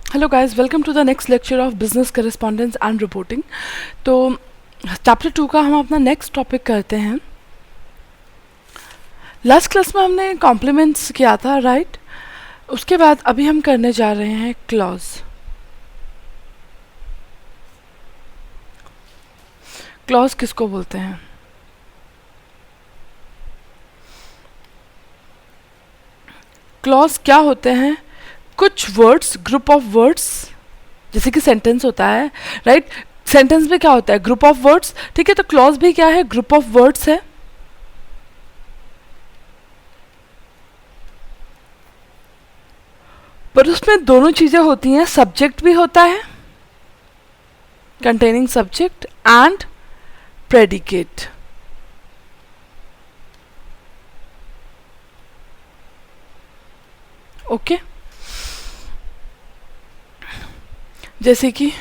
Hello guys, welcome to the next lecture of business correspondence and reporting. तो chapter 2 का हम अपना next topic करते हैं। लास्ट क्लास में हमने कॉम्प्लीमेंट्स किया था, राइट? उसके बाद अभी हम करने जा रहे हैं क्लॉज। क्लॉज किसको बोलते हैं? क्लॉज क्या होते हैं? कुछ वर्ड्स, ग्रुप ऑफ वर्ड्स, जैसे कि सेंटेंस होता है, राइट? सेंटेंस में क्या होता है? ग्रुप ऑफ वर्ड्स, ठीक है। तो क्लॉज भी क्या है? ग्रुप ऑफ वर्ड्स है। पर उसमें दोनों चीजें होती हैं, सब्जेक्ट भी होता है, containing subject and predicate। Okay, जैसे कि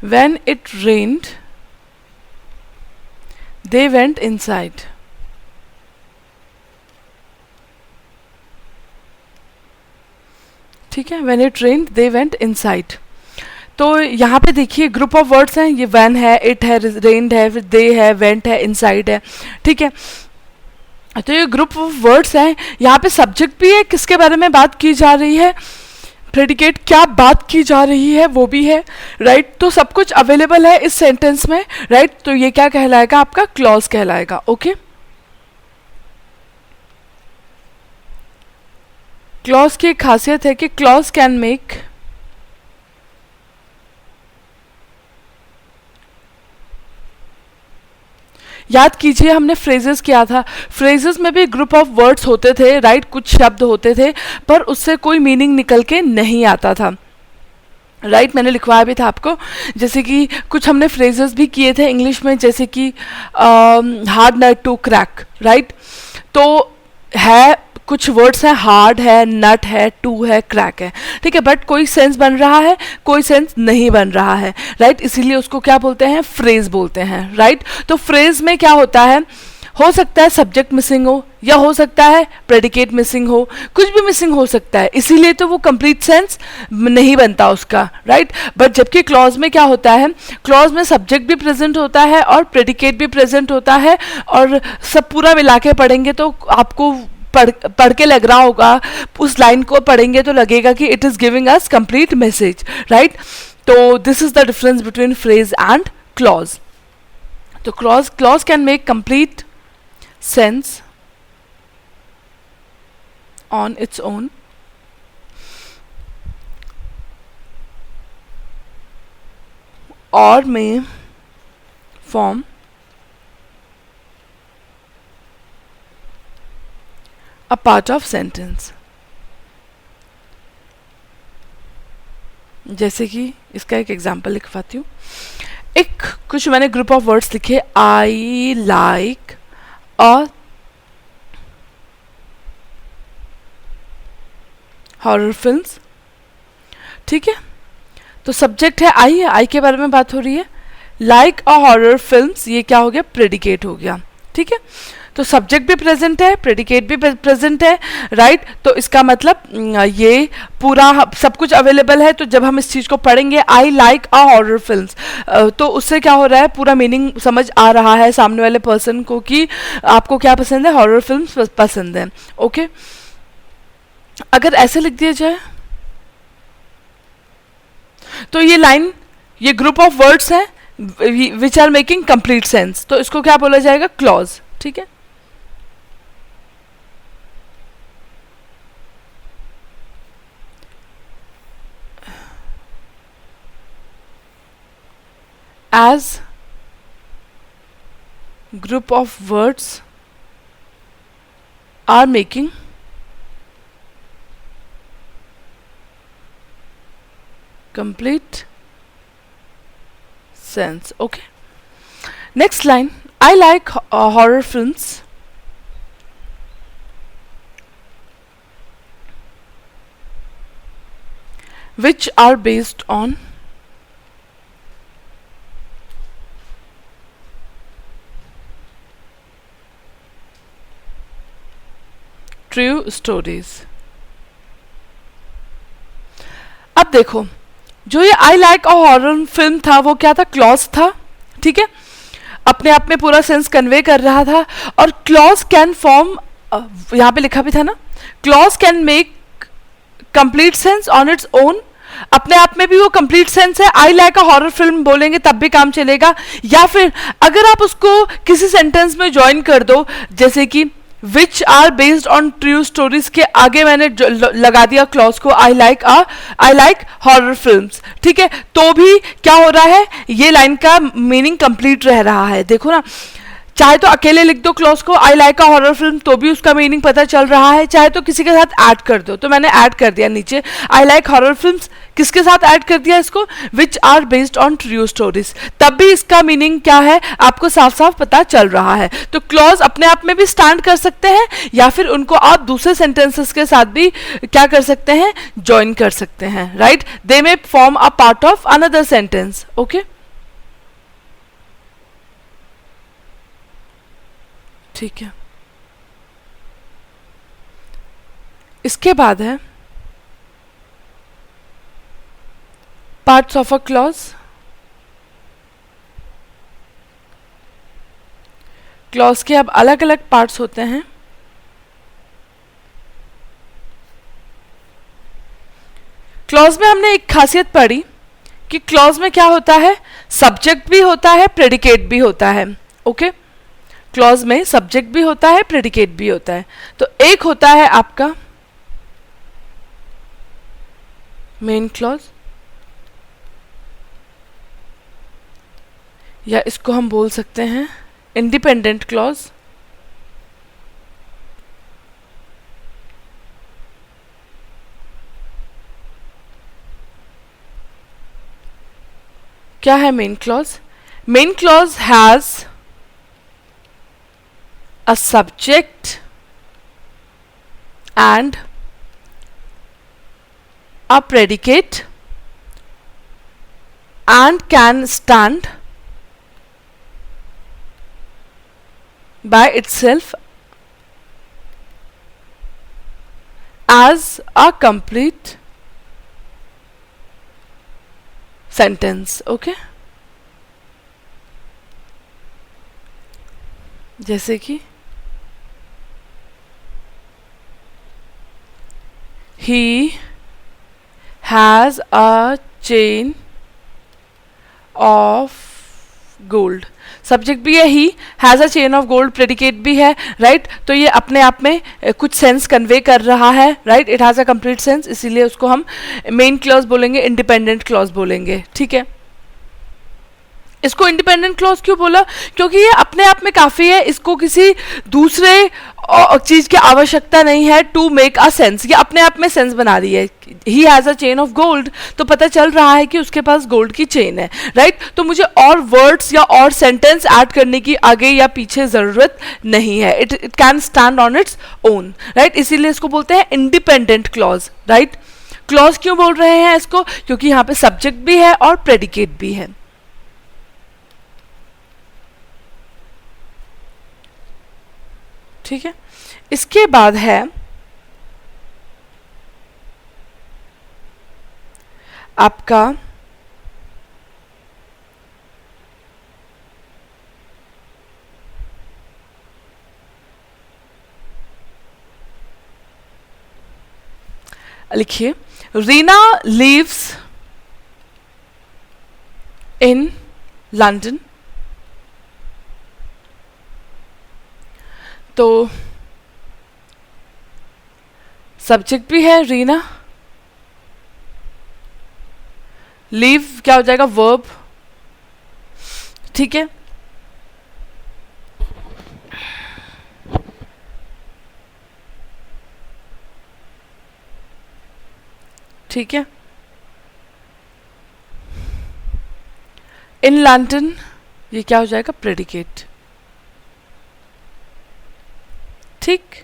when it rained they went inside। ठीक है, when it rained they went inside। तो यहाँ पे देखिए ग्रुप ऑफ वर्ड्स हैं, ये when है, it है, rained है, फिर they है, went है, inside है, ठीक है। तो ये ग्रुप ऑफ वर्ड्स हैं। यहाँ पे सब्जेक्ट भी है, किसके बारे में बात की जा रही है, प्रेडिकेट क्या बात की जा रही है वो भी है, राइट? तो सब कुछ अवेलेबल है इस सेंटेंस में, राइट? तो ये क्या कहलाएगा? आपका क्लॉज कहलाएगा। ओके, क्लॉज की एक खासियत है कि क्लॉज कैन मेक याद कीजिए हमने फ्रेजेस किया था। फ्रेजेस में भी ग्रुप ऑफ वर्ड्स होते थे, राइट? कुछ शब्द होते थे पर उससे कोई मीनिंग निकल के नहीं आता था, राइट? मैंने लिखवाया भी था आपको। जैसे कि कुछ हमने फ्रेजेस भी किए थे इंग्लिश में, जैसे कि hard nut to crack, right? तो है, कुछ वर्ड्स हैं, हार्ड है, नट है, टू है, क्रैक है, ठीक है। बट कोई सेंस बन रहा है, कोई सेंस नहीं बन रहा है, राइट? इसीलिए उसको क्या बोलते हैं? फ्रेज बोलते हैं, राइट? तो फ्रेज में क्या होता है? हो सकता है सब्जेक्ट मिसिंग हो, या हो सकता है प्रेडिकेट मिसिंग हो, कुछ भी मिसिंग हो सकता है, इसीलिए तो वो कंप्लीट सेंस नहीं बनता उसका, राइट? बट जबकि क्लॉज में क्या होता है? क्लॉज में सब्जेक्ट भी प्रेजेंट होता है और प्रेडिकेट भी प्रेजेंट होता है, और सब पूरा मिला के पढ़ेंगे तो आपको पढ़ के लग रहा होगा, उस लाइन को पढ़ेंगे तो लगेगा कि it is giving us complete message, right? तो this is the difference between phrase and clause. तो clause can make complete sense on its own, or may form a part of sentence। जैसे कि इसका एक एग्जांपल लिखवाती हूँ। एक कुछ मैंने ग्रुप ऑफ वर्ड्स लिखे, आई लाइक और हॉरर फिल्म्स, ठीक है। तो सब्जेक्ट है आई, आई के बारे में बात हो रही है। लाइक अ हॉरर फिल्म्स, ये क्या हो गया? प्रेडिकेट हो गया, ठीक है। तो सब्जेक्ट भी प्रेजेंट है, प्रेडिकेट भी प्रेजेंट है, राइट? तो इसका मतलब ये पूरा सब कुछ अवेलेबल है। तो जब हम इस चीज को पढ़ेंगे, I like a horror films, तो उससे क्या हो रहा है? पूरा मीनिंग समझ आ रहा है सामने वाले पर्सन को कि आपको क्या पसंद है, हॉरर फिल्म्स पसंद है। ओके, अगर ऐसे लिख दिया जाए तो ये लाइन, ये ग्रुप ऑफ वर्ड्स हैं which are making complete sense, तो इसको क्या बोला जाएगा? क्लॉज, ठीक है। As group of words are making complete sense। Okay, next line, I like horror films which are based on true stories। अब देखो, जो ये I like a horror film था वो क्या था? क्लॉज था, ठीक है, अपने आप में पूरा सेंस कन्वे कर रहा था। और क्लॉज कैन फॉर्म, यहाँ पे लिखा भी था ना, clause can make complete sense on its own, अपने आप में भी वो कंप्लीट सेंस है। I like a horror film बोलेंगे तब भी काम चलेगा, या फिर अगर आप उसको किसी सेंटेंस में ज्वाइन कर दो, जैसे कि which are based on true stories के आगे मैंने लगा दिया क्लॉज को आई लाइक हॉरर फिल्म्स, ठीक है, तो भी क्या हो रहा है, ये लाइन का मीनिंग कंप्लीट रह रहा है। देखो ना, चाहे तो अकेले लिख दो क्लॉज को I like a horror film तो भी उसका मीनिंग पता चल रहा है, चाहे तो किसी के साथ ऐड कर दो, तो मैंने ऐड कर दिया नीचे आई लाइक हॉरर फिल्म्स, किसके साथ ऐड कर दिया इसको? Which are based on true stories, तब भी इसका मीनिंग क्या है आपको साफ साफ पता चल रहा है। तो क्लॉज अपने आप में भी स्टैंड कर सकते हैं, या फिर उनको आप दूसरे सेंटेंसेस के साथ भी क्या कर सकते हैं? ज्वाइन कर सकते हैं, right? They may form a part of another sentence. Okay, ठीक है। इसके बाद है parts of a clause. Clause के अब अलग अलग पार्ट्स होते हैं। क्लॉज में हमने एक खासियत पढ़ी कि क्लॉज में क्या होता है? सब्जेक्ट भी होता है, प्रेडिकेट भी होता है। ओके, क्लॉज में सब्जेक्ट भी होता है, प्रेडिकेट भी होता है। तो एक होता है आपका मेन क्लॉज, या इसको हम बोल सकते हैं इंडिपेंडेंट क्लॉज। क्या है main clause? Main clause has a subject and a predicate and can stand by itself as a complete sentence. Okay, जैसे कि he has a chain of gold, subject भी है ही, has a chain of gold, predicate भी है, right? तो ये अपने आप में कुछ सेंस कन्वे कर रहा है, right? It has a complete sense, इसीलिए उसको हम मेन क्लॉज बोलेंगे, इंडिपेंडेंट क्लॉज बोलेंगे, ठीक है। इसको इंडिपेंडेंट क्लॉज क्यों बोला? क्योंकि ये अपने आप में काफ़ी है, इसको किसी दूसरे चीज़ की आवश्यकता नहीं है टू मेक अ सेंस, ये अपने आप में सेंस बना रही है। He has a chain of gold, तो पता चल रहा है कि उसके पास गोल्ड की चेन है, राइट? तो मुझे और वर्ड्स या और सेंटेंस ऐड करने की आगे या पीछे ज़रूरत नहीं है, it can stand on its own, right? इसीलिए इसको बोलते हैं इंडिपेंडेंट क्लॉज, राइट? क्लॉज क्यों बोल रहे हैं इसको? क्योंकि यहाँ पे सब्जेक्ट भी है और प्रेडिकेट भी है। ठीक है, इसके बाद है आपका लिखिए, रीना लिव्स इन लंदन। तो सब्जेक्ट भी है रीना, लीव क्या हो जाएगा? वर्ब, ठीक है। ठीक है, इन लंदन ये क्या हो जाएगा? प्रेडिकेट, ठीक।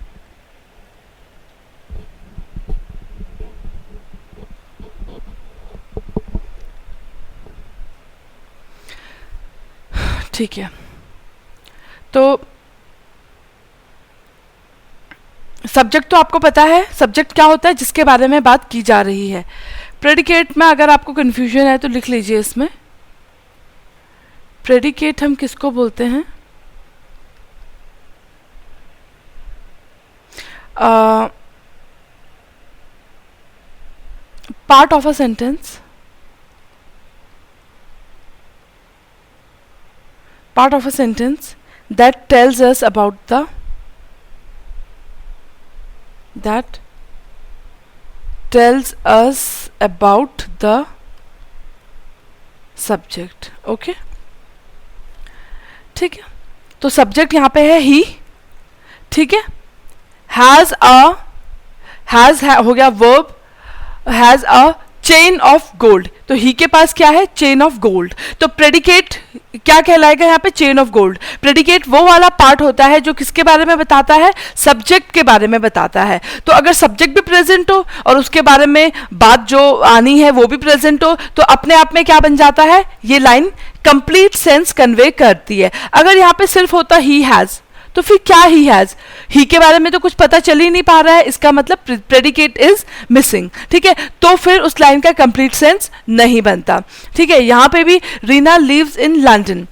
ठीक है, तो सब्जेक्ट तो आपको पता है, सब्जेक्ट क्या होता है जिसके बारे में बात की जा रही है। प्रेडिकेट में अगर आपको कंफ्यूजन है तो लिख लीजिए इसमें, प्रेडिकेट हम किसको बोलते हैं? Part of a sentence, part of a sentence that tells us about the subject. Okay, ठीक है, तो सब्जेक्ट यहां पे है ही, ठीक है, हैज हो गया verb, has a chain of gold, तो ही के पास क्या है? Chain of gold. तो प्रेडिकेट क्या कहलाएगा यहाँ पे? Chain of gold. प्रेडिकेट वो वाला पार्ट होता है जो किसके बारे में बताता है? सब्जेक्ट के बारे में बताता है। तो अगर सब्जेक्ट भी प्रेजेंट हो और उसके बारे में बात जो आनी है वो भी प्रेजेंट हो, तो अपने आप में क्या बन जाता है? ये लाइन कंप्लीट सेंस कन्वे करती है। अगर यहाँ पे सिर्फ होता ही हैज, तो फिर क्या ही हैज? ही के बारे में तो कुछ पता चल ही नहीं पा रहा है, इसका मतलब प्रेडिकेट इज मिसिंग, ठीक है, तो फिर उस लाइन का कंप्लीट सेंस नहीं बनता, ठीक है। यहां पे भी Reena lives in London,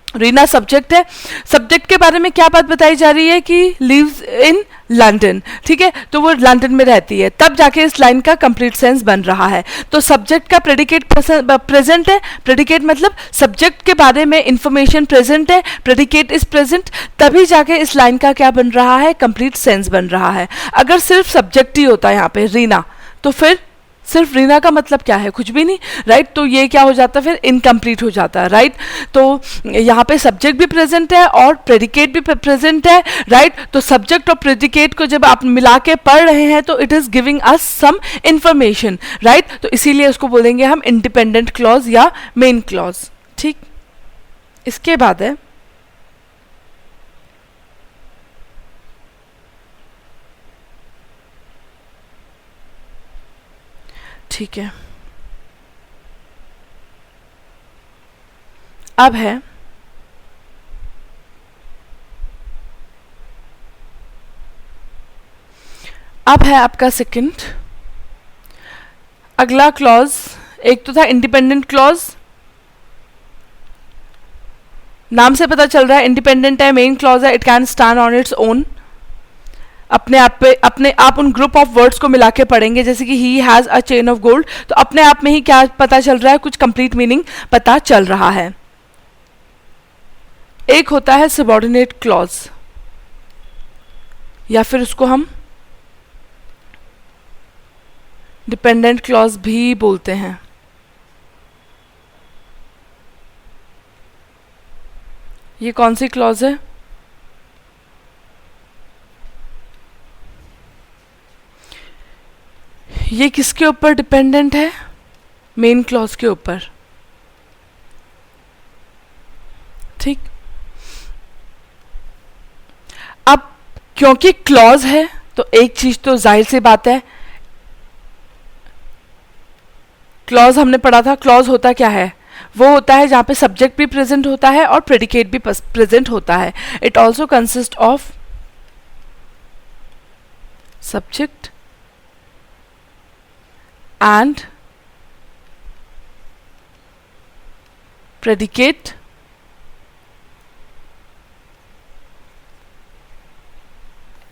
Reena subject है, सब्जेक्ट के बारे में क्या बात बताई जा रही है कि लिव्स इन लंदन, ठीक है, तो वो लंदन में रहती है, तब जाके इस लाइन का कंप्लीट सेंस बन रहा है। तो सब्जेक्ट का प्रेडिकेट प्रेजेंट है, प्रेडिकेट मतलब सब्जेक्ट के बारे में इंफॉर्मेशन प्रेजेंट है, प्रेडिकेट इज प्रेजेंट, तभी जाके इस लाइन का क्या बन रहा है? कंप्लीट सेंस बन रहा है। अगर सिर्फ सब्जेक्ट ही होता है यहाँ पे रीना, तो फिर सिर्फ रीना का मतलब क्या है? कुछ भी नहीं, राइट। तो ये क्या हो जाता है? फिर इनकम्प्लीट हो जाता है, राइट। तो यहाँ पे सब्जेक्ट भी प्रेजेंट है और प्रेडिकेट भी प्रेजेंट है, राइट। तो सब्जेक्ट और प्रेडिकेट को जब आप मिला के पढ़ रहे हैं तो it is giving us some information, right. तो इसीलिए उसको बोलेंगे हम इंडिपेंडेंट क्लॉज या मेन क्लॉज, ठीक। इसके बाद है ठीक है, अब है आपका सेकंड अगला क्लॉज। एक तो था इंडिपेंडेंट क्लॉज, नाम से पता चल रहा है इंडिपेंडेंट है, मेन क्लॉज है, it can stand on its own. अपने आप उन ग्रुप ऑफ वर्ड्स को मिला के पढ़ेंगे, जैसे कि ही has a chain of gold, तो अपने आप में ही क्या पता चल रहा है? कुछ कंप्लीट मीनिंग पता चल रहा है। एक होता है सबऑर्डिनेट क्लॉज, या फिर उसको हम डिपेंडेंट क्लॉज भी बोलते हैं। ये कौन सी क्लॉज है? ये किसके ऊपर डिपेंडेंट है? मेन क्लॉज के ऊपर, ठीक। अब क्योंकि क्लॉज है तो एक चीज तो जाहिर सी बात है, क्लॉज हमने पढ़ा था, क्लॉज होता क्या है? वो होता है जहां पे सब्जेक्ट भी प्रेजेंट होता है और प्रेडिकेट भी प्रेजेंट होता है। It also consist of subject and predicate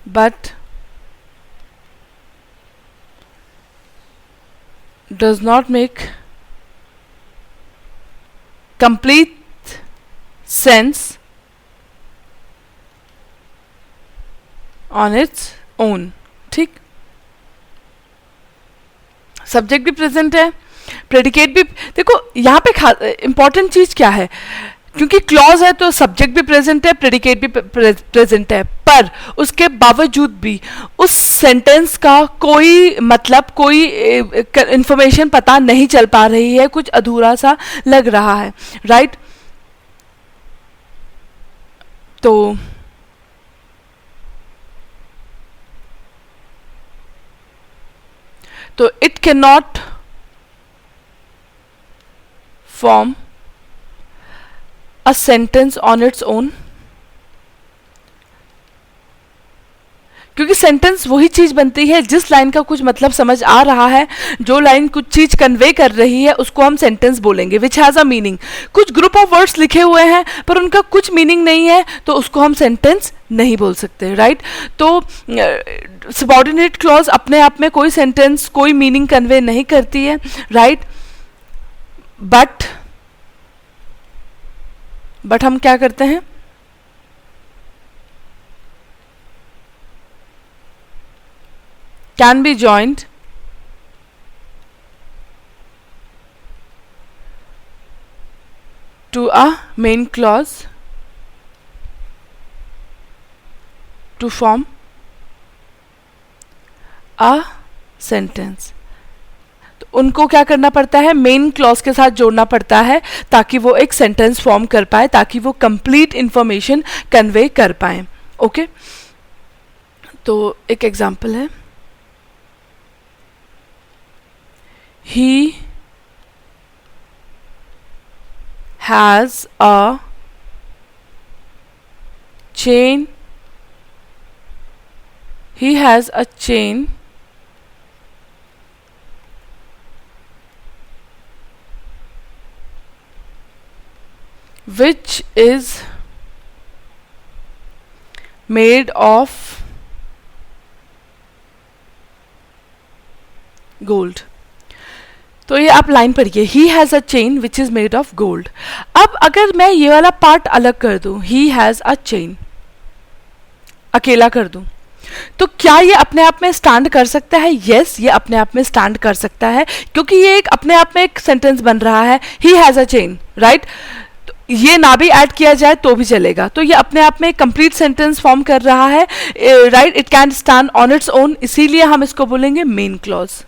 but does not make complete sense on its own, ठीक। सब्जेक्ट भी प्रेजेंट है, प्रेडिकेट भी। देखो यहाँ पे इंपॉर्टेंट चीज क्या है, क्योंकि क्लॉज है तो सब्जेक्ट भी प्रेजेंट है, प्रेडिकेट भी प्रेजेंट है, पर उसके बावजूद भी उस सेंटेंस का कोई मतलब, कोई इंफॉर्मेशन पता नहीं चल पा रही है, कुछ अधूरा सा लग रहा है, राइट। तो it can not form a sentence on its own, क्योंकि सेंटेंस वही चीज बनती है जिस लाइन का कुछ मतलब समझ आ रहा है, जो लाइन कुछ चीज कन्वे कर रही है, उसको हम सेंटेंस बोलेंगे, विच हैज अ मीनिंग। कुछ ग्रुप ऑफ वर्ड्स लिखे हुए हैं पर उनका कुछ मीनिंग नहीं है, तो उसको हम सेंटेंस नहीं बोल सकते, राइट। तो सबऑर्डिनेट क्लॉज अपने आप में कोई सेंटेंस, कोई मीनिंग कन्वे नहीं करती है, राइट। बट हम क्या करते हैं, can be joined to a main clause to form a sentence। तो उनको क्या करना पड़ता है, मेन क्लॉज के साथ जोड़ना पड़ता है ताकि वो एक सेंटेंस फॉर्म कर पाए, ताकि वो कंप्लीट इंफॉर्मेशन कन्वे कर पाए। ओके, तो एक एग्जांपल है, he has a chain, he has a chain which is made of gold। तो ये आप लाइन पढ़िए, he has a chain which is made of gold. अब अगर मैं ये वाला पार्ट अलग कर दूं, ही हैज़ अ चेन अकेला कर दूं, तो क्या ये अपने आप में स्टैंड कर सकता है? यस, ये अपने आप में स्टैंड कर सकता है, क्योंकि ये एक अपने आप में एक सेंटेंस बन रहा है, he has a chain, right. ये ना भी ऐड किया जाए तो भी चलेगा, तो ये अपने आप में एक कंप्लीट सेंटेंस फॉर्म कर रहा है, right. It can stand on its own, इसीलिए हम इसको बोलेंगे मेन क्लॉज।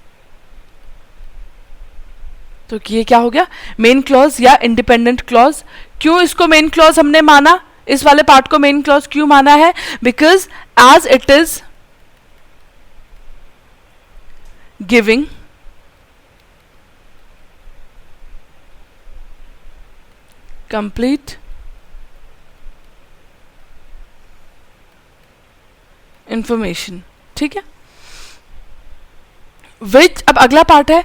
तो ये क्या हो गया, मेन क्लॉज या इंडिपेंडेंट क्लॉज। क्यों इसको मेन क्लॉज हमने माना, इस वाले पार्ट को मेन क्लॉज क्यों माना है? Because as it is giving complete information, ठीक है। विच, अब अगला पार्ट है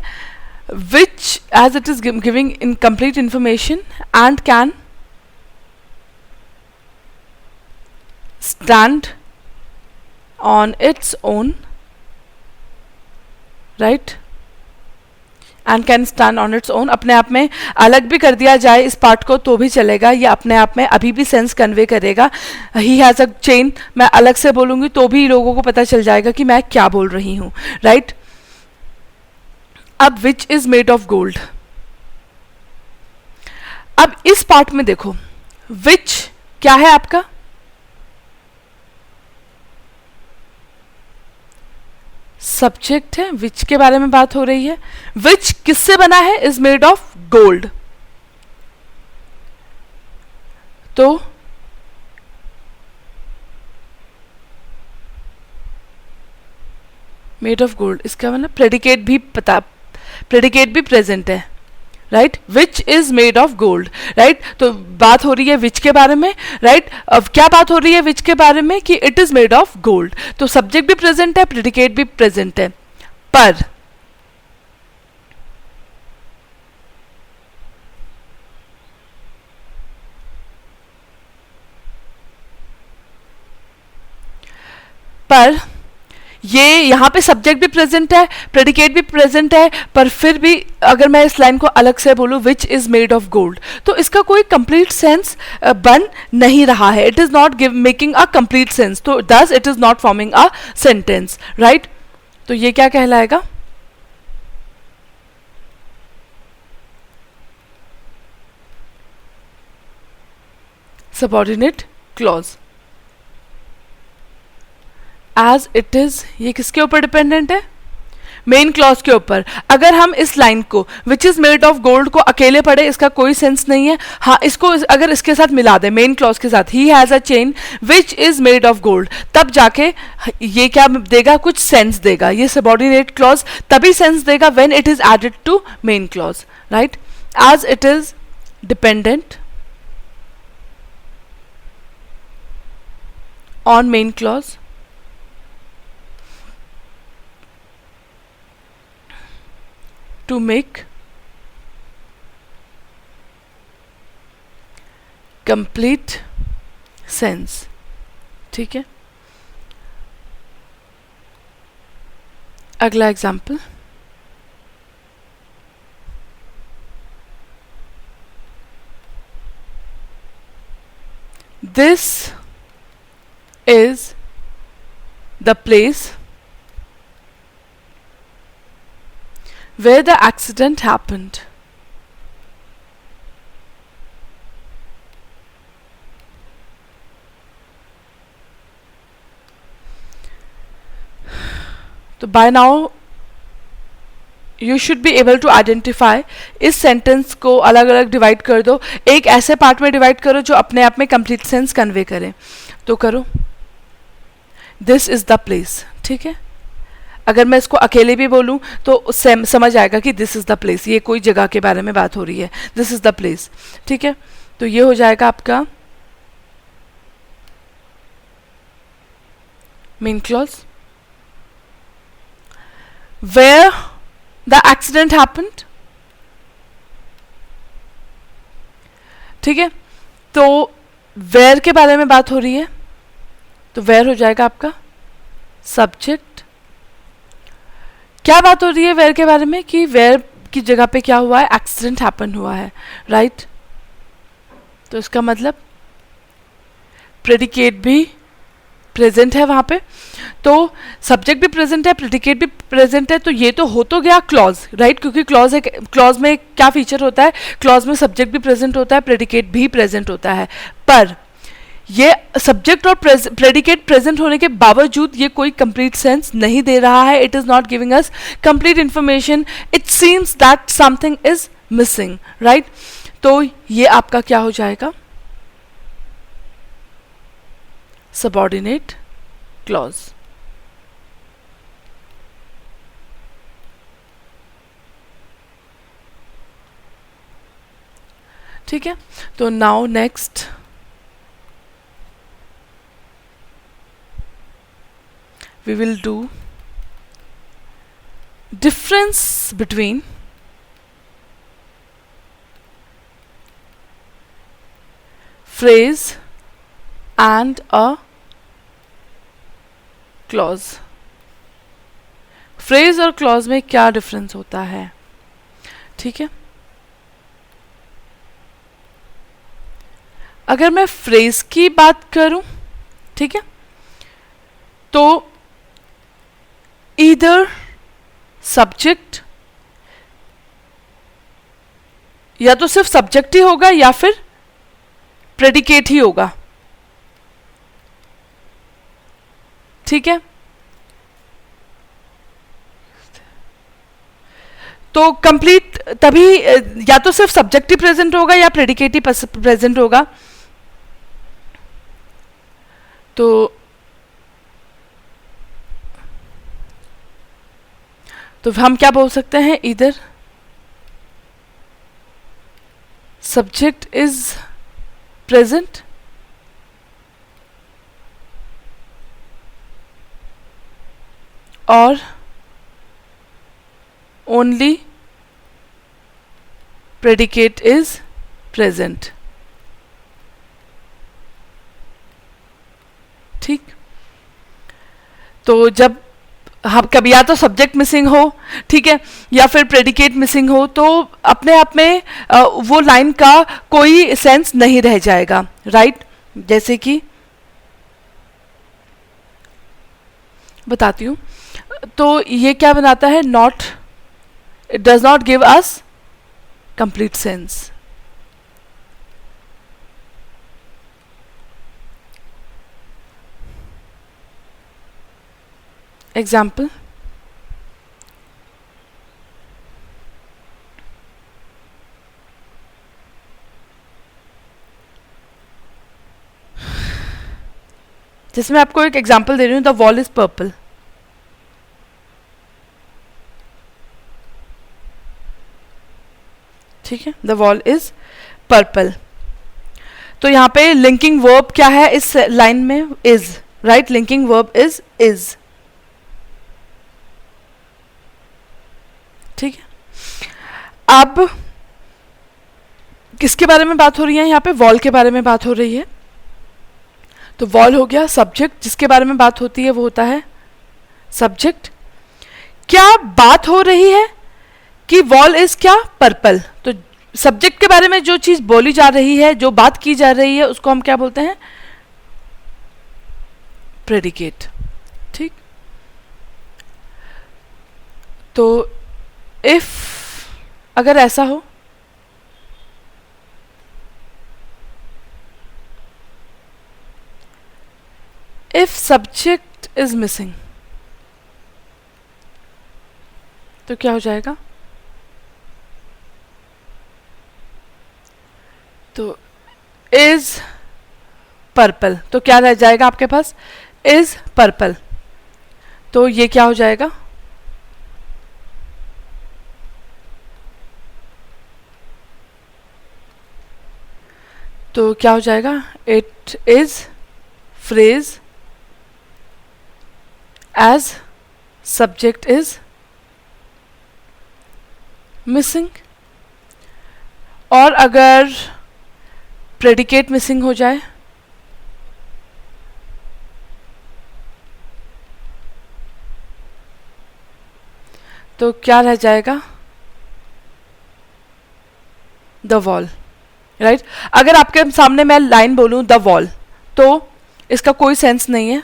which as it is giving incomplete information and can stand on its own, right, and can stand on its own। अपने आप में अलग भी कर दिया जाए इस पार्ट को तो भी चलेगा, ये अपने आप में अभी भी सेंस कन्वे करेगा। ही हैज़ अ चेन मैं अलग से बोलूँगी तो भी लोगों को पता चल जाएगा कि मैं क्या बोल रही हूँ, राइट। अब विच इज मेड ऑफ गोल्ड, अब इस पार्ट में देखो, विच क्या है आपका, सब्जेक्ट है, विच के बारे में बात हो रही है। विच किससे बना है, इज मेड ऑफ गोल्ड। तो मेड ऑफ गोल्ड, इसका मतलब प्रेडिकेट भी पता, प्रेडिकेट भी प्रेजेंट है, right. Which is made of gold, right. तो बात हो रही है विच के बारे में, राइट। अब क्या बात हो रही है विच के बारे में, कि it is made of gold. तो सब्जेक्ट भी प्रेजेंट है, प्रेडिकेट भी प्रेजेंट है, पर ये यहाँ पे सब्जेक्ट भी प्रेजेंट है, प्रेडिकेट भी प्रेजेंट है, पर फिर भी अगर मैं इस लाइन को अलग से बोलूँ which is made of gold, तो इसका कोई कंप्लीट सेंस बन नहीं रहा है। It is not making a complete sense, तो this it is not forming a sentence, right. तो ये क्या कहलाएगा, subordinate clause. As it is, ये किसके ऊपर डिपेंडेंट है, मेन क्लॉज के ऊपर। अगर हम इस लाइन को विच इज मेड ऑफ गोल्ड को अकेले पढ़े, इसका कोई सेंस नहीं है। हाँ, इसको अगर इसके साथ मिला दे, मेन क्लॉज के साथ, ही has a chain which is made of gold, तब जाके ये क्या देगा, कुछ सेंस देगा। ये सबऑर्डिनेट क्लॉज तभी सेंस देगा when it is added to main clause, right. As it is dependent on main clause, to make complete sense. ठीक है, अगला example, this is the place where the accident happened. तो by now you should be able to identify, इस sentence को अलग अलग divide कर दो, एक ऐसे पार्ट में डिवाइड करो जो अपने आप में कंप्लीट सेंस कन्वे करे। तो करो, दिस इज द प्लेस। ठीक है, अगर मैं इसको अकेले भी बोलूं तो समझ आएगा कि दिस इज द प्लेस, ये कोई जगह के बारे में बात हो रही है, दिस इज द प्लेस। ठीक है, तो ये हो जाएगा आपका main clause. Where the accident happened. ठीक है, तो वेयर के बारे में बात हो रही है, तो वेयर हो जाएगा आपका सब्जेक्ट। क्या बात हो रही है वेयर के बारे में, कि वेयर की जगह पे क्या हुआ है, एक्सीडेंट हैपन हुआ है, राइट। तो इसका मतलब प्रेडिकेट भी प्रेजेंट है वहां पे, तो सब्जेक्ट भी प्रेजेंट है, प्रेडिकेट भी प्रेजेंट है, तो ये तो हो तो गया क्लॉज, राइट। क्योंकि क्लॉज में क्या फीचर होता है, क्लॉज में सब्जेक्ट भी प्रेजेंट होता है, प्रेडिकेट भी प्रेजेंट होता है, पर ये सब्जेक्ट और प्रेडिकेट प्रेजेंट होने के बावजूद ये कोई कंप्लीट सेंस नहीं दे रहा है। It is not giving us complete information, it seems that something is missing, right. तो ये आपका क्या हो जाएगा, सबऑर्डिनेट क्लॉज। ठीक है, तो now next we will do difference between phrase and a clause। phrase और clause में क्या डिफरेंस होता है। ठीक है, अगर मैं phrase की बात करूं, ठीक है, तो either सब्जेक्ट, या तो सिर्फ सब्जेक्ट ही होगा या फिर प्रेडिकेट ही होगा। ठीक है, तो कंप्लीट तभी या तो सिर्फ सब्जेक्ट ही प्रेजेंट होगा या प्रेडिकेट ही प्रेजेंट होगा। तो हम क्या बोल सकते हैं, इधर सब्जेक्ट इज प्रेजेंट और ओनली प्रेडिकेट इज प्रेजेंट। ठीक, तो जब हम कभी या तो सब्जेक्ट मिसिंग हो, ठीक है, या फिर प्रेडिकेट मिसिंग हो, तो अपने आप में वो लाइन का कोई सेंस नहीं रह जाएगा, राइट। जैसे कि बताती हूँ, तो ये क्या बनाता है, not, it does not give us complete sense. Example, जिसमें आपको एक एग्जाम्पल दे रही हूं, द वॉल इज पर्पल। ठीक है, द वॉल इज पर्पल। तो यहां पे लिंकिंग वर्ब क्या है इस लाइन में, is, right. Linking verb is. ठीक है, अब किसके बारे में बात हो रही है यहाँ पे? वॉल के बारे में बात हो रही है। तो वॉल हो गया सब्जेक्ट, जिसके बारे में बात होती है वो होता है सब्जेक्ट। क्या बात हो रही है कि वॉल इज क्या? पर्पल। तो सब्जेक्ट के बारे में जो चीज बोली जा रही है, जो बात की जा रही है, उसको हम क्या बोलते हैं? प्रेडिकेट। ठीक। तो इफ अगर ऐसा हो, इफ सब्जेक्ट इज मिसिंग, तो क्या हो जाएगा? तो इज पर्पल, तो क्या रह जाएगा आपके पास? Is purple. तो ये क्या हो जाएगा? तो क्या हो जाएगा? It is phrase as subject is missing. और अगर प्रेडिकेट मिसिंग हो जाए, तो क्या रह जाएगा? The wall. राइट। अगर आपके सामने मैं लाइन बोलूं द वॉल, तो इसका कोई सेंस नहीं है।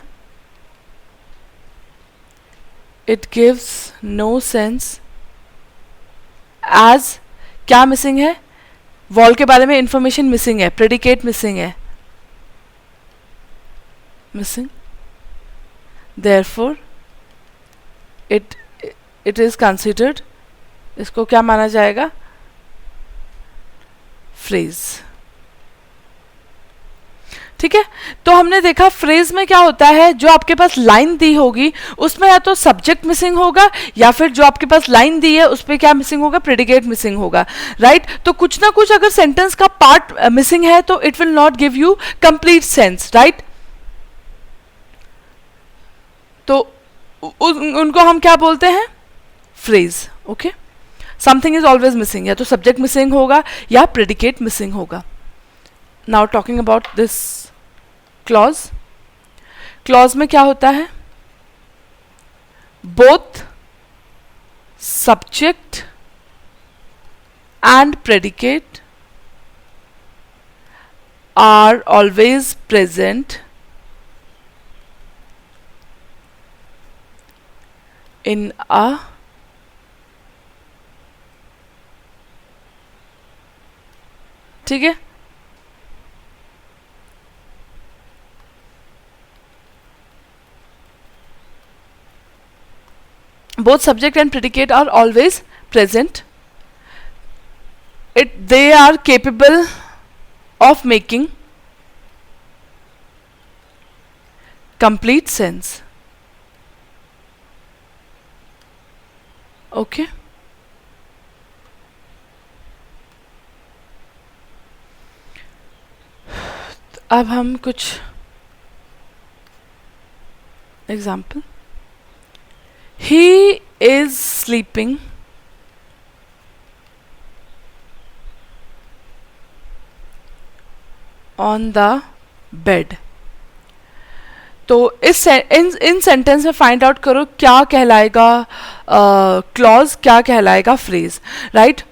It gives no sense as क्या मिसिंग है? वॉल के बारे में इंफॉर्मेशन मिसिंग है, प्रेडिकेट मिसिंग है, missing. Therefore it is considered, इसको क्या माना जाएगा? फ्रेज। ठीक है। तो हमने देखा फ्रेज में क्या होता है, जो आपके पास लाइन दी होगी उसमें या तो सब्जेक्ट मिसिंग होगा, या फिर जो आपके पास लाइन दी है उस पर क्या मिसिंग होगा? प्रेडिकेट मिसिंग होगा। राइट। तो कुछ ना कुछ अगर सेंटेंस का पार्ट मिसिंग है तो it will not give you complete sense. Right. तो उनको हम क्या बोलते हैं? Phrase. Okay. Something is always missing, या तो सब्जेक्ट मिसिंग होगा या प्रेडिकेट मिसिंग होगा। Now talking about this clause. Clause में क्या होता है? Both subject and predicate are always present in a ठीक है। both subject and predicate are always present. They are capable of making complete sense. Okay. अब हम कुछ example. He is sleeping on the bed. तो इन sentence में find out करो क्या कहलाएगा क्लॉज, क्या कहलाएगा फ्रेज। राइट।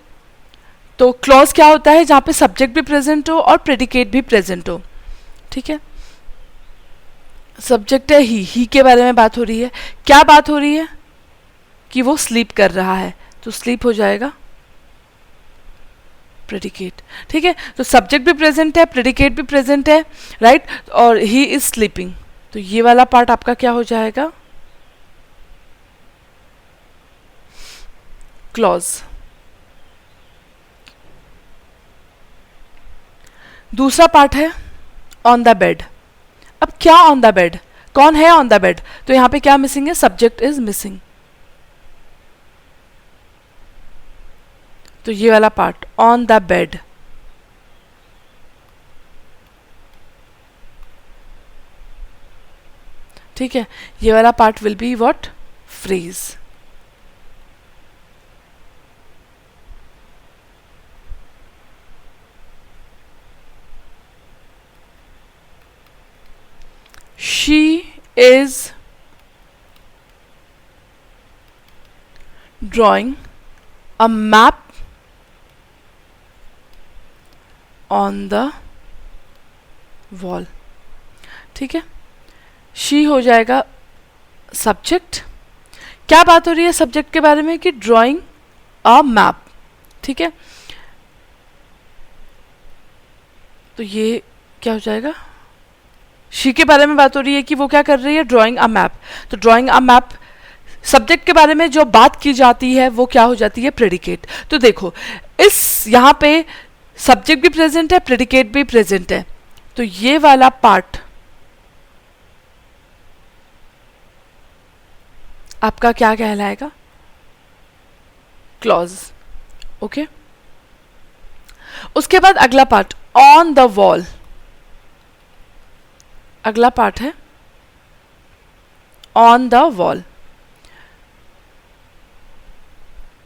तो क्लॉज क्या होता है? जहां पे सब्जेक्ट भी प्रेजेंट हो और प्रेडिकेट भी प्रेजेंट हो। ठीक है। सब्जेक्ट है ही के बारे में बात हो रही है। क्या बात हो रही है? कि वो स्लीप कर रहा है, तो स्लीप हो जाएगा प्रेडिकेट। ठीक है। तो सब्जेक्ट भी प्रेजेंट है, प्रेडिकेट भी प्रेजेंट है। राइट। और ही इज स्लीपिंग, तो ये वाला पार्ट आपका क्या हो जाएगा? क्लॉज। दूसरा पार्ट है ऑन द बेड। अब क्या ऑन द बेड? कौन है ऑन द बेड? तो यहां पे क्या मिसिंग है? Subject is missing. तो ये वाला पार्ट ऑन द बेड, ठीक है, ये वाला part will be what? Phrase. She is drawing a map on the wall. ठीक है, शी हो जाएगा सब्जेक्ट। क्या बात हो रही है सब्जेक्ट के बारे में कि ड्राइंग अ मैप। ठीक है, तो ये क्या हो जाएगा, शी के बारे में बात हो रही है कि वो क्या कर रही है, ड्राइंग अ मैप। तो ड्राइंग अ मैप, सब्जेक्ट के बारे में जो बात की जाती है वो क्या हो जाती है, प्रेडिकेट। तो देखो इस यहाँ पे सब्जेक्ट भी प्रेजेंट है, प्रेडिकेट भी प्रेजेंट है, तो ये वाला पार्ट आपका क्या कहलाएगा, क्लॉज। ओके, उसके बाद अगला पार्ट ऑन द वॉल। अगला पार्ट है on the wall.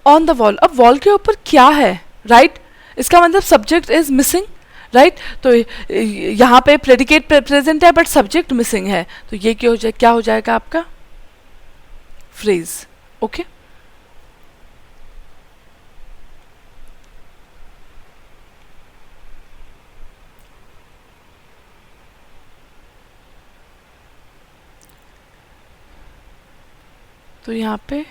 On the wall, अब वॉल के ऊपर क्या है, राइट इसका मतलब सब्जेक्ट इज मिसिंग, राइट। तो यहां पे प्रेडिकेट प्रेजेंट है बट सब्जेक्ट मिसिंग है, तो ये क्या हो जाएगा आपका, फ्रेज। ओके, तो यहां पे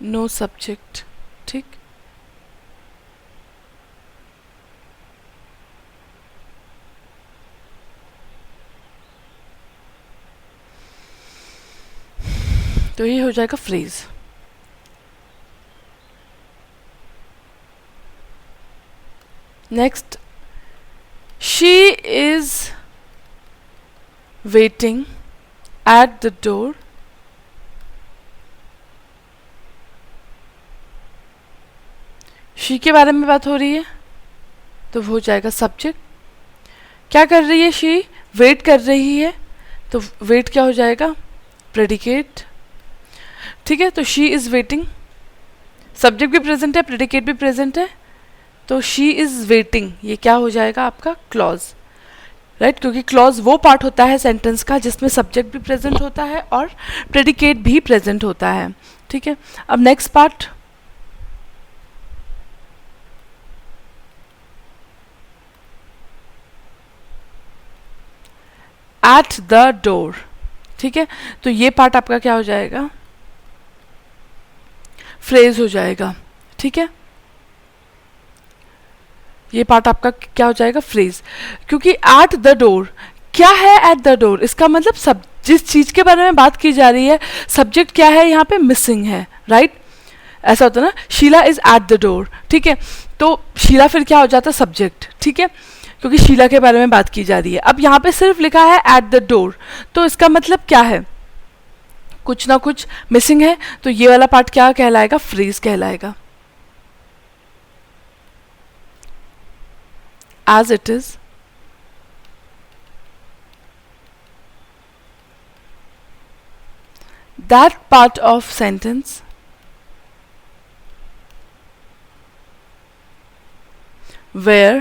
नो सब्जेक्ट। ठीक, तो ये हो जाएगा phrase. Next, she is waiting eight the door. She के बारे में बात हो रही है तो वो हो जाएगा सब्जेक्ट। क्या कर रही है शी, वेट कर रही है, तो वेट क्या हो जाएगा, प्रेडिकेट। ठीक है, तो शी इज वेटिंग, सब्जेक्ट भी प्रेजेंट है, प्रेडिकेट भी प्रेजेंट है, तो शी इज वेटिंग ये क्या हो जाएगा आपका, क्लॉज, राइट। क्योंकि क्लॉज वो पार्ट होता है सेंटेंस का जिसमें सब्जेक्ट भी प्रेजेंट होता है और प्रेडिकेट भी प्रेजेंट होता है। ठीक है, अब next part, eight the door. ठीक है, तो ये पार्ट आपका क्या हो जाएगा, फ्रेज हो जाएगा। ठीक है, ये पार्ट आपका क्या हो जाएगा, फ्रेज। क्योंकि एट द डोर, क्या है एट द डोर, इसका मतलब सब जिस चीज के बारे में बात की जा रही है सब्जेक्ट क्या है यहाँ पे, मिसिंग है, राइट। ऐसा होता है ना, Sheela is at the door. ठीक है, तो शीला फिर क्या हो जाता है, सब्जेक्ट। ठीक है, क्योंकि शीला के बारे में बात की जा रही है। अब यहाँ पे सिर्फ लिखा है एट द डोर, तो इसका मतलब क्या है, कुछ ना कुछ मिसिंग है, तो ये वाला पार्ट क्या कहलाएगा, फ्रेज कहलाएगा। As it is, that part of sentence where,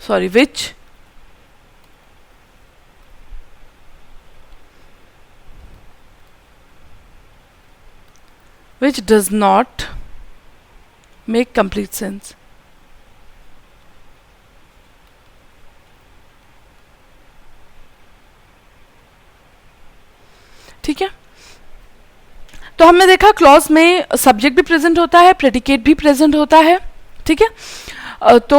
sorry, which does not make complete sense. ठीक है, तो हमने देखा क्लॉज में सब्जेक्ट भी प्रेजेंट होता है, प्रेडिकेट भी प्रेजेंट होता है। ठीक है, तो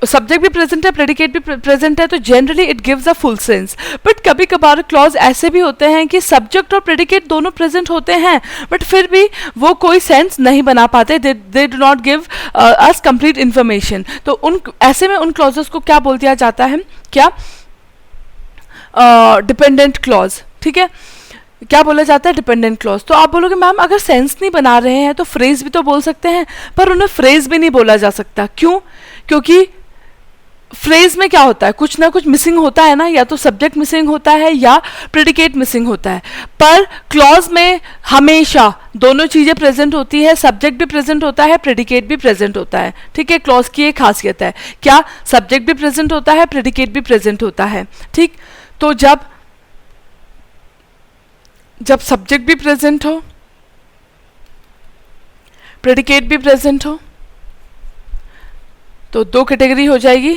सब्जेक्ट भी प्रेजेंट है, प्रेडिकेट भी प्रेजेंट है, तो generally it gives a full sense. But कभी कभार क्लॉज ऐसे भी होते हैं कि सब्जेक्ट और प्रेडिकेट दोनों प्रेजेंट होते हैं बट फिर भी वो कोई सेंस नहीं बना पाते, they do not give us complete information. तो उन ऐसे में उन क्लॉजेस को क्या बोल दिया जाता है, क्या, डिपेंडेंट क्लॉज। ठीक है, क्या बोला जाता है, डिपेंडेंट क्लॉज। तो आप बोलोगे मैम अगर सेंस नहीं बना रहे हैं तो फ्रेज भी तो बोल सकते हैं, पर उन्हें फ्रेज भी नहीं बोला जा सकता। क्यों, क्योंकि फ्रेज में क्या होता है, कुछ ना कुछ मिसिंग होता है ना, या तो सब्जेक्ट मिसिंग होता है या प्रेडिकेट मिसिंग होता है। पर क्लॉज में हमेशा दोनों चीजें प्रेजेंट होती है, सब्जेक्ट भी प्रेजेंट होता है, प्रेडिकेट भी प्रेजेंट होता है। ठीक है, क्लॉज की एक खासियत है, क्या, सब्जेक्ट भी प्रेजेंट होता है, प्रेडिकेट भी प्रेजेंट होता है। ठीक, तो जब जब सब्जेक्ट भी प्रेजेंट हो, प्रेडिकेट भी प्रेजेंट हो, तो दो कैटेगरी हो जाएगी।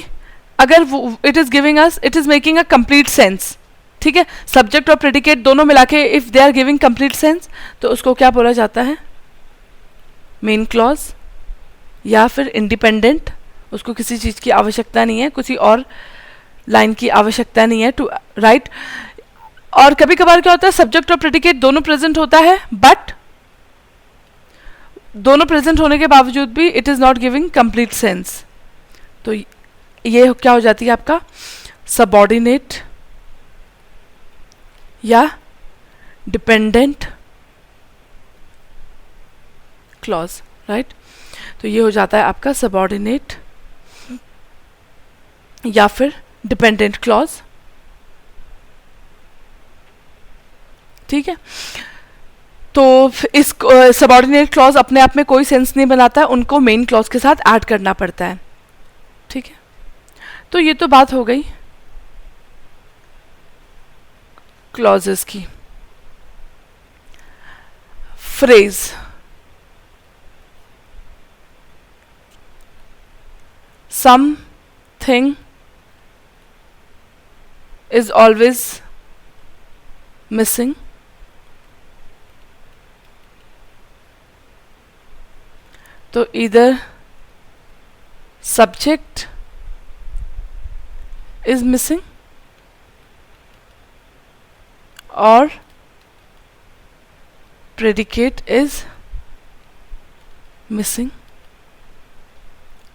अगर it is giving us, it is making a complete sense, ठीक है, सब्जेक्ट और प्रेडिकेट दोनों मिला के if they are giving complete sense, तो उसको क्या बोला जाता है, मेन क्लॉज, या फिर इंडिपेंडेंट, उसको किसी चीज की आवश्यकता नहीं है, किसी और लाइन की आवश्यकता नहीं है टू राइट। और कभी कभार क्या होता है, सब्जेक्ट और प्रेडिकेट दोनों प्रेजेंट होता है, बट दोनों प्रेजेंट होने के बावजूद भी it is not giving complete sense, तो ये क्या हो जाती है आपका सबऑर्डिनेट या डिपेंडेंट क्लॉज, राइट। तो ये हो जाता है आपका सबऑर्डिनेट या फिर डिपेंडेंट क्लॉज, ठीक है। तो इस सबऑर्डिनेट क्लॉज अपने आप में कोई सेंस नहीं बनाता है, उनको मेन क्लॉज के साथ ऐड करना पड़ता है, ठीक है। तो ये तो बात हो गई क्लॉजेस की। Phrase, something is always missing, तो either subject is missing or predicate is missing,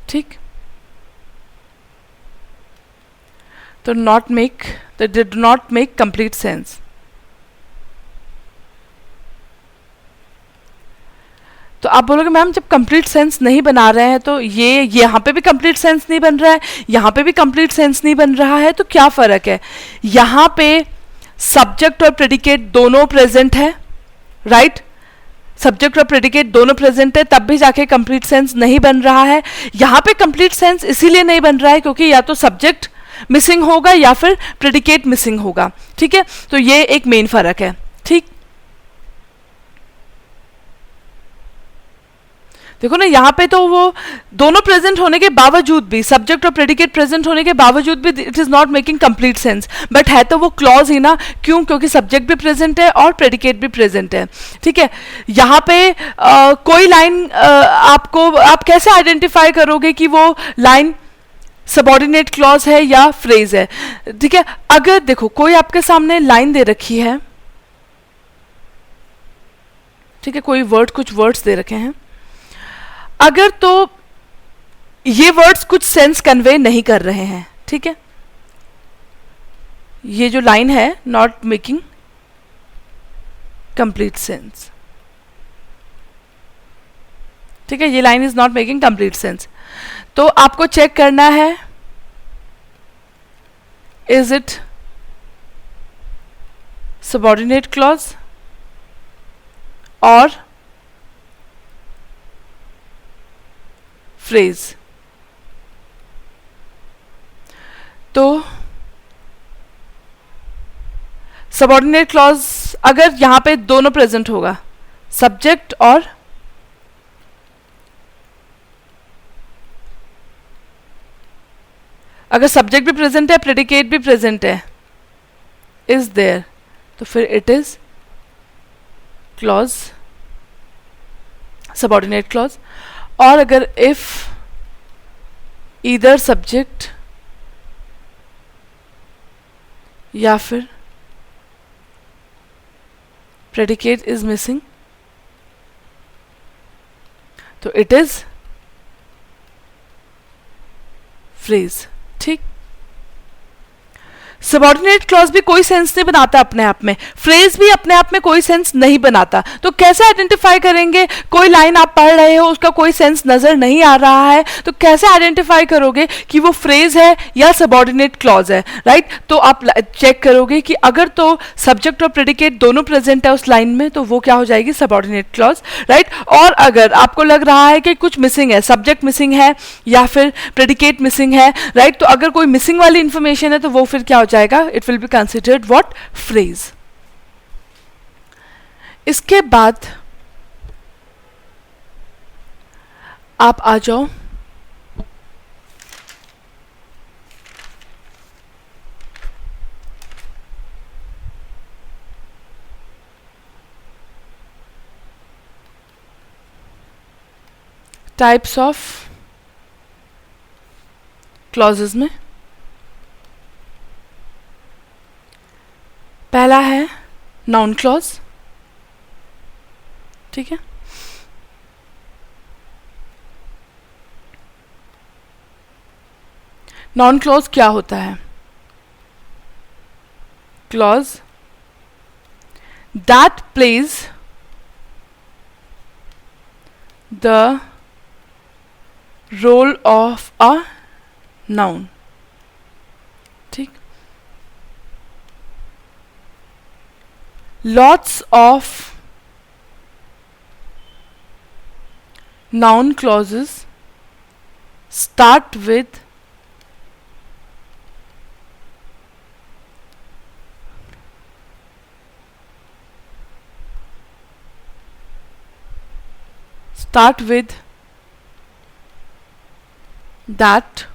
ठीक। तो not make, that did not make complete sense। तो आप बोलोगे मैम जब कंप्लीट सेंस नहीं बना रहे हैं तो ये यहाँ पे भी कंप्लीट सेंस नहीं बन रहा है, यहाँ पे भी कंप्लीट सेंस नहीं बन रहा है, तो क्या फर्क है। यहाँ पे सब्जेक्ट और प्रेडिकेट दोनों प्रेजेंट है, राइट, सब्जेक्ट और प्रेडिकेट दोनों प्रेजेंट है, तब भी जाके कंप्लीट सेंस नहीं बन रहा है। यहाँ पे कंप्लीट सेंस इसीलिए नहीं बन रहा है क्योंकि या तो सब्जेक्ट मिसिंग होगा या फिर प्रेडिकेट मिसिंग होगा, ठीक है। तो ये एक मेन फर्क है, ठीक। देखो ना, यहाँ पे तो वो दोनों प्रेजेंट होने के बावजूद भी, सब्जेक्ट और प्रेडिकेट प्रेजेंट होने के बावजूद भी it is not making complete sense, but है तो वो क्लॉज ही ना, क्यों, क्योंकि सब्जेक्ट भी प्रेजेंट है और प्रेडिकेट भी प्रेजेंट है, ठीक है। यहाँ पे कोई लाइन आपको, आप कैसे आइडेंटिफाई करोगे कि वो लाइन सबऑर्डिनेट क्लॉज है या फ्रेज है, ठीक है। अगर देखो कोई आपके सामने लाइन दे रखी है, ठीक है, कोई वर्ड, कुछ वर्ड्स दे रखे हैं, अगर तो ये वर्ड्स कुछ सेंस कन्वे नहीं कर रहे हैं, ठीक है, ये जो लाइन है नॉट मेकिंग कंप्लीट सेंस, ठीक है, ये line is not making complete sense, तो आपको चेक करना है इज इट सबऑर्डिनेट क्लॉज और फ्रेज। तो सबऑर्डिनेट क्लॉज अगर यहां पे दोनों प्रेजेंट होगा, सब्जेक्ट और अगर सब्जेक्ट भी प्रेजेंट है, प्रेडिकेट भी प्रेजेंट है, इज देयर, तो फिर it is clause, subordinate clause. और अगर इफ ईदर सब्जेक्ट या फिर प्रेडिकेट इज मिसिंग, तो इट इज फ्रेज, ठीक। सबऑर्डिनेट क्लॉज भी कोई सेंस नहीं बनाता अपने आप में, फ्रेज भी अपने आप में कोई सेंस नहीं बनाता, तो कैसे आइडेंटिफाई करेंगे, कोई लाइन आप पढ़ रहे हो उसका कोई सेंस नजर नहीं आ रहा है, तो कैसे आइडेंटिफाई करोगे कि वो फ्रेज है या सबऑर्डिनेट क्लॉज है, राइट। तो आप चेक करोगे कि अगर तो सब्जेक्ट और प्रेडिकेट दोनों प्रेजेंट है उस लाइन में, तो वो क्या हो जाएगी, सबऑर्डिनेट क्लॉज, राइट। और अगर आपको लग रहा है कि कुछ मिसिंग है, सब्जेक्ट मिसिंग है या फिर प्रेडिकेट मिसिंग है, राइट, तो अगर कोई मिसिंग वाली इंफॉर्मेशन है तो वो फिर क्या हो जाएगा, it will be considered what, phrase. इसके बाद आप आ जाओ टाइप्स ऑफ क्लॉजेस में। पहला है नाउन क्लॉज, ठीक है। नाउन क्लॉज क्या होता है? Clause that plays the role of a noun, ठीक। Lots of noun clauses start with that,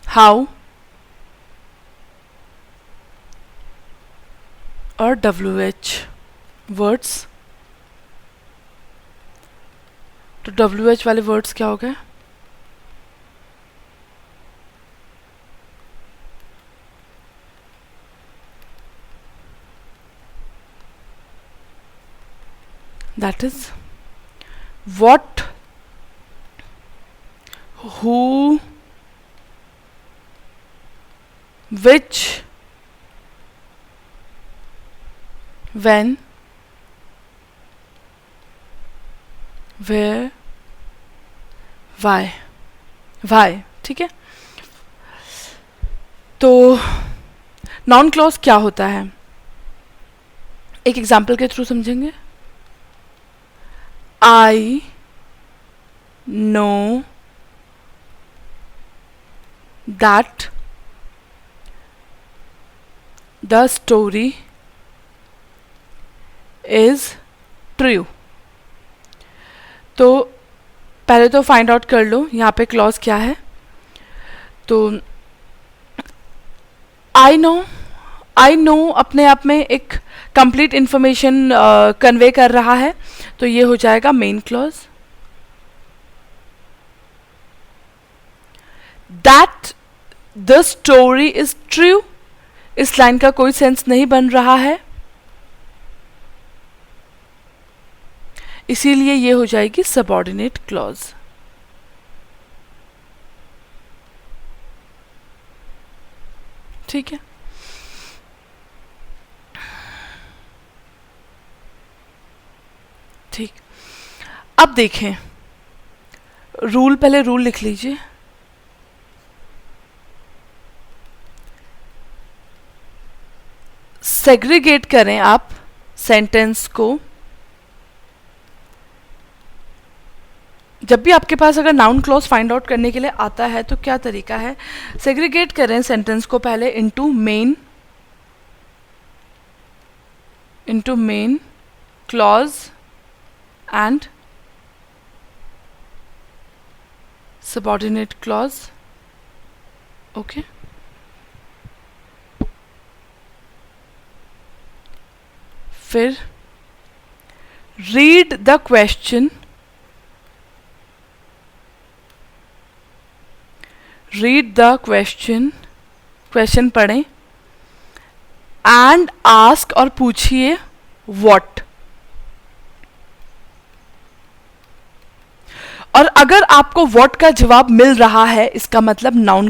how और WH वर्ड्स। तो WH वाले वर्ड्स क्या हो गए? That is what, who, which, when, where, why, ठीक है। तो नाउन क्लॉज क्या होता है, एक एग्जाम्पल के थ्रू समझेंगे। I know that the story is true। तो पहले तो फाइंड आउट कर लो यहाँ पे क्लॉज क्या है। तो आई नो अपने आप में एक कंप्लीट इंफॉर्मेशन कन्वे कर रहा है, तो ये हो जाएगा main clause. That the story is true, इस लाइन का कोई सेंस नहीं बन रहा है, इसीलिए ये हो जाएगी सबऑर्डिनेट क्लॉज। ठीक है। ठीक, अब देखें रूल, पहले रूल लिख लीजिए। सेग्रीगेट करें आप सेंटेंस को। जब भी आपके पास अगर नाउन क्लॉज फाइंड आउट करने के लिए आता है तो क्या तरीका है, सेग्रीगेट करें सेंटेंस को पहले into main clause and subordinate clause, okay। फिर read the question, क्वेश्चन पढ़ें and ask और पूछिए what। और अगर आपको व्हाट का जवाब मिल रहा है इसका मतलब नाउन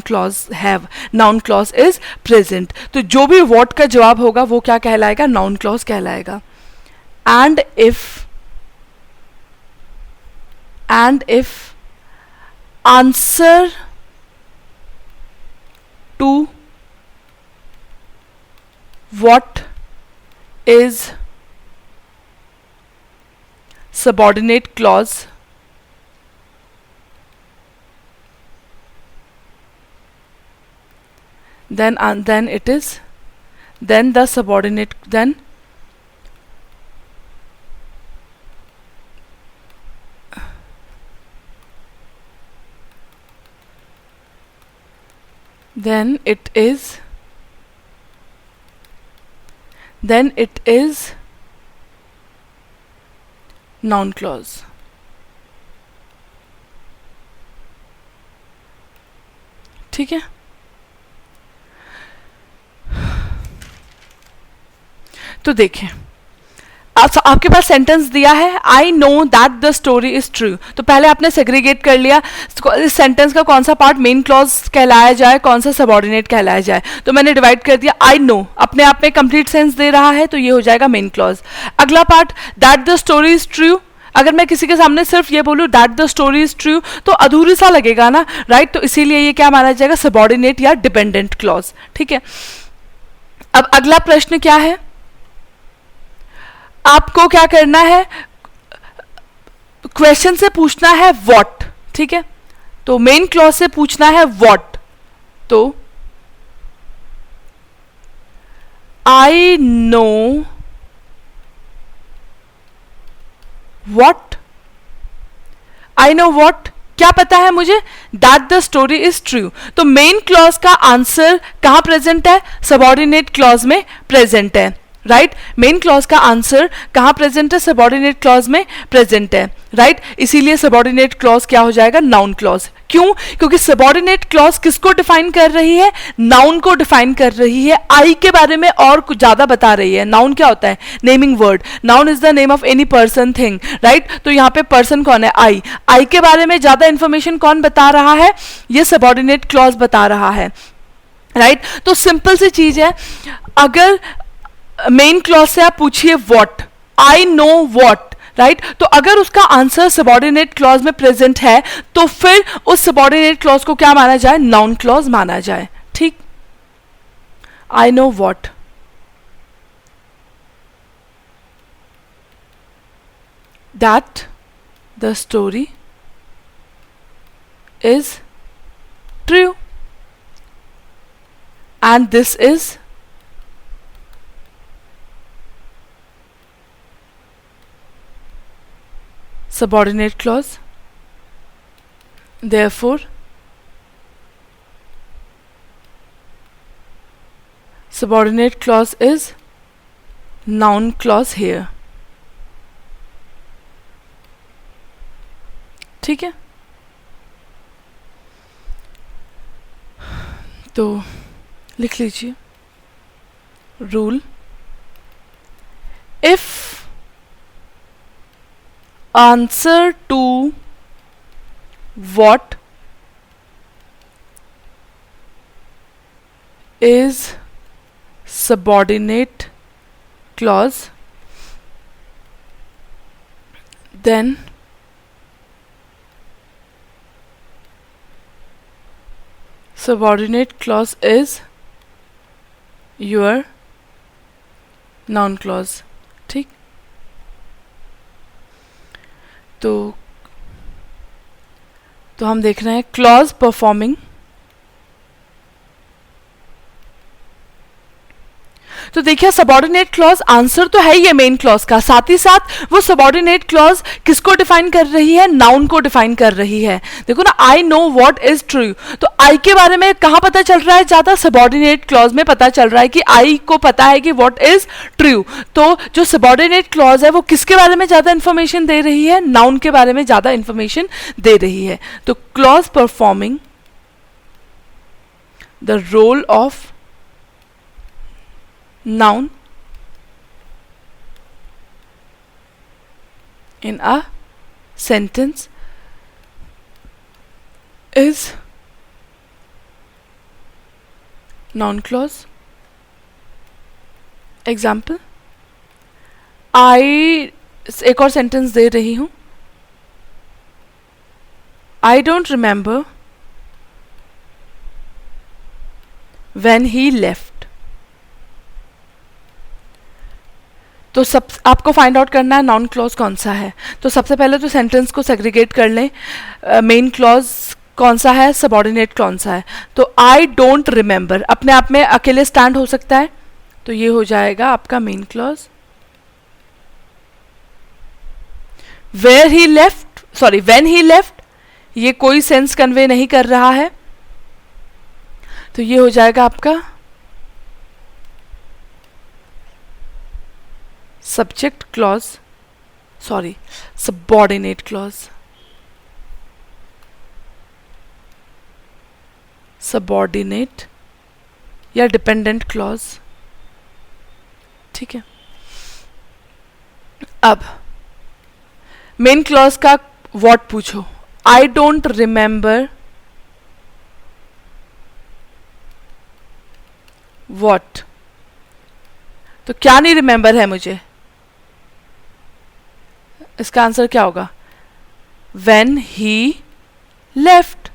क्लॉज इज प्रेजेंट। तो जो भी व्हाट का जवाब होगा वो क्या कहलाएगा, नाउन क्लॉज कहलाएगा। And if answer to what is subordinate clause, then it is then the subordinate, then it is noun clause. ठीक है, तो देखें आपके पास सेंटेंस दिया है, I know that the story is true. तो पहले आपने सेग्रीगेट कर लिया इस सेंटेंस का कौन सा पार्ट मेन क्लॉज कहलाया जाए, कौन सा सबऑर्डिनेट कहलाया जाए। तो मैंने डिवाइड कर दिया, आई नो अपने आप में कंप्लीट सेंस दे रहा है, तो ये हो जाएगा मेन क्लॉज। अगला part that the story is true, अगर मैं किसी के सामने सिर्फ ये बोलूँ that the story is true तो अधूरी सा लगेगा ना, राइट। तो इसीलिए ये क्या माना जाएगा, सबऑर्डिनेट या डिपेंडेंट क्लॉज। ठीक है, अब अगला प्रश्न क्या है, आपको क्या करना है, क्वेश्चन से पूछना है व्हाट। ठीक है, तो मेन क्लॉज से पूछना है व्हाट, तो I know what, I know what क्या पता है मुझे, that the story is true. तो मेन क्लॉज का आंसर कहां प्रेजेंट है, सबऑर्डिनेट क्लॉज में प्रेजेंट है, राइट। मेन क्लॉज का आंसर कहां प्रेजेंट है, सबऑर्डिनेट क्लॉज में प्रेजेंट है, राइट। इसीलिए सबऑर्डिनेट क्लॉज क्या हो जाएगा, नाउन क्लॉज। क्यों, क्योंकि सबऑर्डिनेट क्लॉज किसको डिफाइन कर रही है, नाउन को डिफाइन कर रही है, आई के बारे में और कुछ ज्यादा बता रही है। नाउन क्या होता है, naming word, noun is the name of any person thing, right. तो यहाँ पे पर्सन कौन है, आई के बारे में ज्यादा इंफॉर्मेशन कौन बता रहा है, ये सबऑर्डिनेट क्लॉज बता रहा है, राइट। तो सिंपल सी चीज है, अगर मेन क्लॉज से आप पूछिए what, I know what, right, तो अगर उसका आंसर सबऑर्डिनेट क्लॉज में प्रेजेंट है तो फिर उस सबऑर्डिनेट क्लॉज को क्या माना जाए, नाउन क्लॉज माना जाए। ठीक, I know what, that the story is true and this is subordinate clause, therefore subordinate clause is noun clause here। ठीक है, तो लिख लीजिए rule, if answer to what is subordinate clause, then subordinate clause is your noun clause। ठीक, तो हम देख रहे हैं क्लॉज परफॉर्मिंग, तो देखिए सबऑर्डिनेट क्लॉज आंसर तो है ये मेन क्लॉज का, साथ ही साथ वो सबऑर्डिनेट क्लॉज किसको डिफाइन कर रही है, नाउन को डिफाइन कर रही है। देखो ना, I know what is true, तो आई के बारे में कहां पता चल रहा है ज्यादा, सबऑर्डिनेट क्लॉज में पता चल रहा है कि आई को पता है कि व्हाट इज ट्रू। तो जो सबऑर्डिनेट क्लॉज है वो किसके बारे में ज्यादा इंफॉर्मेशन दे रही है, नाउन के बारे में ज्यादा इंफॉर्मेशन दे रही है। तो clause performing the role of noun in a sentence is noun clause। Example, एक और सेंटेंस दे रही हूं, I don't remember when he left। तो सब आपको फाइंड आउट करना है नाउन क्लॉज कौन सा है। तो सबसे पहले तो सेंटेंस को सेग्रीगेट कर लें, मेन क्लॉज कौन सा है, सबऑर्डिनेट कौन सा है। तो आई डोंट रिमेंबर अपने आप में अकेले स्टैंड हो सकता है, तो ये हो जाएगा आपका main clause. Where he left, sorry when he left, ये कोई सेंस कन्वे नहीं कर रहा है, तो ये हो जाएगा आपका subject clause, sorry subordinate clause, subordinate या डिपेंडेंट क्लॉज। ठीक है, अब मेन क्लॉज का व्हाट पूछो, आई डोंट रिमेंबर व्हाट, तो क्या नहीं रिमेंबर है मुझे, इसका आंसर क्या होगा, व्हेन ही लेफ्ट।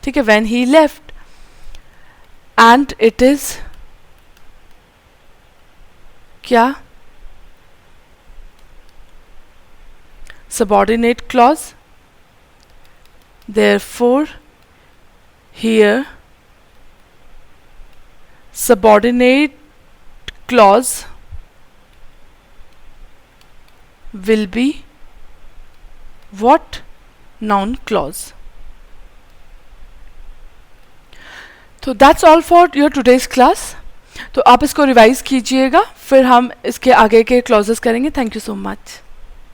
ठीक है, when he left, and it is क्या, subordinate clause, therefore here subordinate clause will be what, noun clause. तो that's all for your today's class. तो आप इसको रिवाइज कीजिएगा, फिर हम इसके आगे के क्लॉजेस करेंगे। Thank you so much.